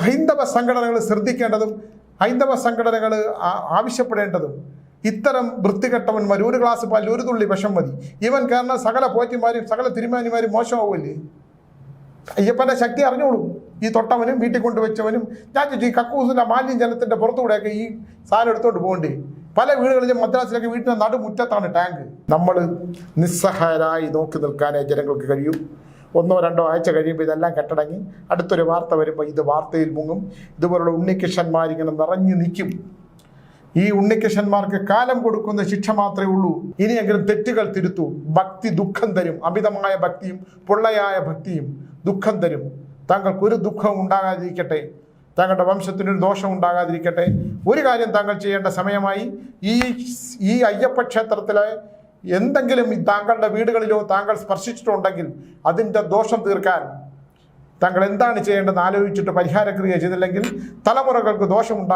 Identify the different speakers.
Speaker 1: ഹൈന്ദവ സംഘടനകൾ ശ്രദ്ധിക്കേണ്ടതും ഹൈന്ദവ സംഘടനകൾ ആവശ്യപ്പെടേണ്ടതും ഇത്തരം വൃത്തികെട്ടവന്മാർ ഒരു ഗ്ലാസ് പാലിൽ ഒരു തുള്ളി വിഷം മതി ഇവൻ കാരണം സകല പോറ്റിമാരും സകല തിരുമാനിമാരും മോശമാവുമല്ലേ. അയ്യപ്പൻ്റെ ശക്തി അറിഞ്ഞോളൂ. ഈ തൊട്ടവനും വീട്ടിൽ കൊണ്ടുവച്ചവനും ഞാൻ ചോദിച്ചു ഈ കക്കൂസിൻ്റെ മാലിന്യ ജലത്തിൻ്റെ പുറത്തുകൂടെയൊക്കെ ഈ സാധനം എടുത്തോണ്ട് പോകണ്ടേ. പല വീടുകളിലും മദ്രാസിലൊക്കെ വീട്ടിൻ്റെ നടുമുറ്റത്താണ് ടാങ്ക്. നമ്മൾ നിസ്സഹായരായി നോക്കി നിൽക്കാനേ ജനങ്ങൾക്ക് കഴിയും. 1-2 ആഴ്ച കഴിയുമ്പോൾ ഇതെല്ലാം കെട്ടടങ്ങി അടുത്തൊരു വാർത്ത വരുമ്പോൾ ഇത് വാർത്തയിൽ മുങ്ങും. ഇതുപോലുള്ള ഉണ്ണികൃഷ്ണന്മാരിങ്ങനെ നിറഞ്ഞു നിൽക്കും. ഈ ഉണ്ണികൃഷ്ണന്മാർക്ക് കാലം കൊടുക്കുന്ന ശിക്ഷ മാത്രമേ ഉള്ളൂ. ഇനിയെങ്കിലും തെറ്റുകൾ തിരുത്തൂ. ഭക്തി ദുഃഖം തരും. അമിതമായ ഭക്തിയും പൊള്ളയായ ഭക്തിയും ദുഃഖം തരും. താങ്കൾക്കൊരു ദുഃഖവും ഉണ്ടാകാതിരിക്കട്ടെ. താങ്കളുടെ വംശത്തിനൊരു ദോഷം ഉണ്ടാകാതിരിക്കട്ടെ. ഒരു കാര്യം താങ്കൾ ചെയ്യേണ്ട സമയമായി. ഈ അയ്യപ്പ ക്ഷേത്രത്തിലെ എന്തെങ്കിലും താങ്കളുടെ വീടുകളിലോ താങ്കൾ സ്പർശിച്ചിട്ടുണ്ടെങ്കിൽ അതിൻ്റെ ദോഷം തീർക്കാൻ താങ്കൾ എന്താണ് ചെയ്യേണ്ടതെന്ന് ആലോചിച്ചിട്ട് പരിഹാരക്രിയ ചെയ്തില്ലെങ്കിൽ തലമുറകൾക്ക് ദോഷമുണ്ടാകും.